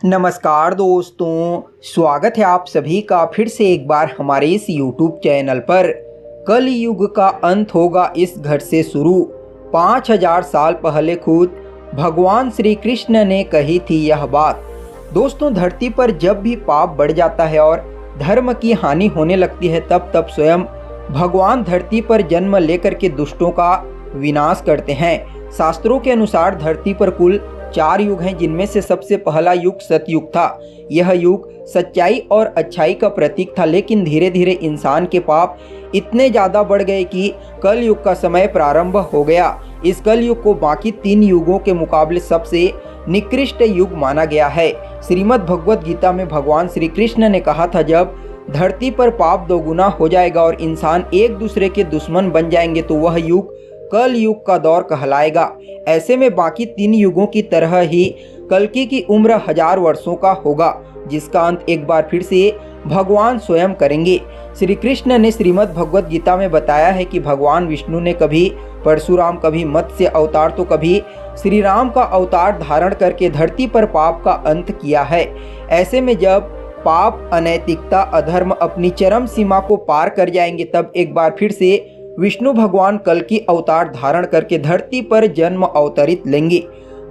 नमस्कार दोस्तों, स्वागत है आप सभी का फिर से एक बार हमारे इस YouTube चैनल पर। कल युग का अंत होगा इस घर से शुरू। 5000 साल पहले खुद भगवान श्री कृष्ण ने कही थी यह बात। दोस्तों, धरती पर जब भी पाप बढ़ जाता है और धर्म की हानि होने लगती है तब स्वयं भगवान धरती पर जन्म लेकर के दुष्टों का विनाश करते हैं। शास्त्रों के अनुसार धरती पर कुल 4 युग हैं, जिनमें से सबसे पहला युग सतयुग था। यह युग सच्चाई और अच्छाई का प्रतीक था, लेकिन धीरे धीरे इंसान के पाप इतने ज़्यादा बढ़ गए कि कल युग का समय प्रारंभ हो गया। इस कल युग को बाकी 3 युगों के मुकाबले सबसे निकृष्ट युग माना गया है। श्रीमद् भगवद गीता में भगवान श्री कृष्ण ने कहा था, जब धरती पर पाप दोगुना हो जाएगा और इंसान एक दूसरे के दुश्मन बन जाएंगे तो वह युग कल युग का दौर कहलाएगा। ऐसे में बाकी 3 युगों की तरह ही कल्कि की उम्र 1000 वर्षों का होगा, जिसका अंत एक बार फिर से भगवान स्वयं करेंगे। श्री कृष्ण ने श्रीमद् भगवद गीता में बताया है कि भगवान विष्णु ने कभी परशुराम, कभी मत्स्य अवतार तो कभी श्री राम का अवतार धारण करके धरती पर पाप का अंत किया है। ऐसे में जब पाप, अनैतिकता, अधर्म अपनी चरम सीमा को पार कर जाएंगे तब एक बार फिर से विष्णु भगवान कल्कि अवतार धारण करके धरती पर जन्म अवतरित लेंगे।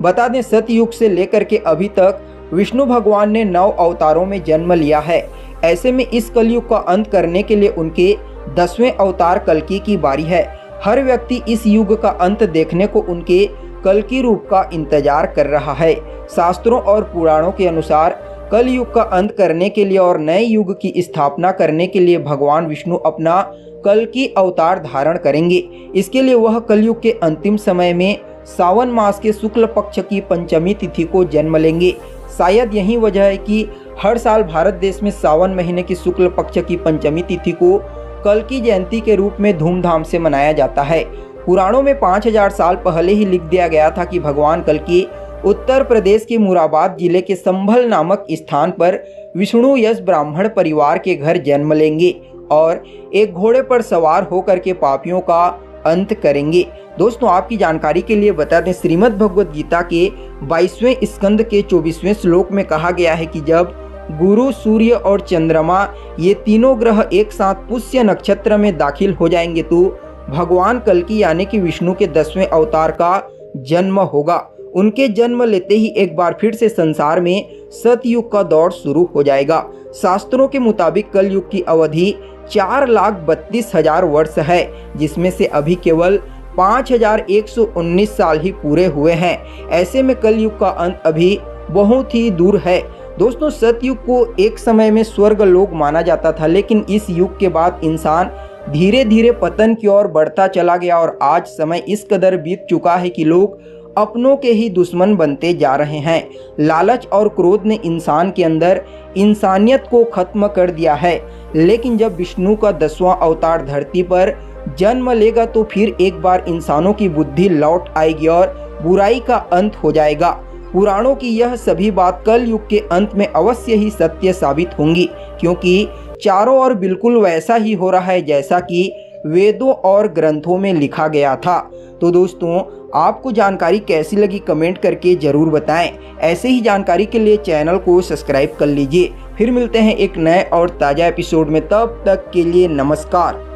बता दें, सतयुग से लेकर के अभी तक विष्णु भगवान ने 9 अवतारों में जन्म लिया है। ऐसे में इस कलयुग का अंत करने के लिए उनके 10वें अवतार कल्कि की बारी है। हर व्यक्ति इस युग का अंत देखने को उनके कल्कि रूप का इंतजार कर रहा है। शास्त्रों और पुराणों के अनुसार कल युग का अंत करने के लिए और नए युग की स्थापना करने के लिए भगवान विष्णु अपना कल्कि अवतार धारण करेंगे। इसके लिए वह कलयुग के अंतिम समय में सावन मास के शुक्ल पक्ष की पंचमी तिथि को जन्म लेंगे। शायद यही वजह है कि हर साल भारत देश में सावन महीने की शुक्ल पक्ष की पंचमी तिथि को कल्कि जयंती के रूप में धूमधाम से मनाया जाता है। पुराणों में 5000 साल पहले ही लिख दिया गया था कि भगवान कल्कि उत्तर प्रदेश के मुरादाबाद जिले के संभल नामक स्थान पर विष्णु यश ब्राह्मण परिवार के घर जन्म लेंगे और एक घोड़े पर सवार होकर के पापियों का अंत करेंगे। दोस्तों, आपकी जानकारी के लिए बता दें, श्रीमद् भगवद गीता के 22वें स्कंद के 24वें श्लोक में कहा गया है कि जब गुरु, सूर्य और चंद्रमा ये तीनों ग्रह एक साथ पुष्य नक्षत्र में दाखिल हो जाएंगे तो भगवान कल्कि यानी कि विष्णु के 10वें अवतार का जन्म होगा। उनके जन्म लेते ही एक बार फिर से संसार में सतयुग का दौर शुरू हो जाएगा। शास्त्रों के मुताबिक कलयुग की अवधि 4,32,000 वर्ष है, जिसमें से अभी केवल 5,119 साल ही पूरे हुए हैं। ऐसे में कलयुग का अंत अभी बहुत ही दूर है। दोस्तों, सतयुग को एक समय में स्वर्ग लोक माना जाता था, लेकिन इस युग के बाद इंसान धीरे धीरे पतन की ओर बढ़ता चला गया और आज समय इस कदर बीत चुका है कि लोग अपनों के ही दुश्मन बनते जा रहे हैं। लालच और क्रोध ने इंसान के अंदर इंसानियत को खत्म कर दिया है। लेकिन जब विष्णु का 10वां अवतार धरती पर जन्म लेगा तो फिर एक बार इंसानों की बुद्धि लौट आएगी और बुराई का अंत हो जाएगा। पुराणों की यह सभी बात कल युग के अंत में अवश्य ही सत्य साबित होंगी, क्योंकि चारों ओर बिल्कुल वैसा ही हो रहा है जैसा कि वेदों और ग्रंथों में लिखा गया था। तो दोस्तों, आपको जानकारी कैसी लगी कमेंट करके ज़रूर बताएं। ऐसे ही जानकारी के लिए चैनल को सब्सक्राइब कर लीजिए। फिर मिलते हैं एक नए और ताज़ा एपिसोड में, तब तक के लिए नमस्कार।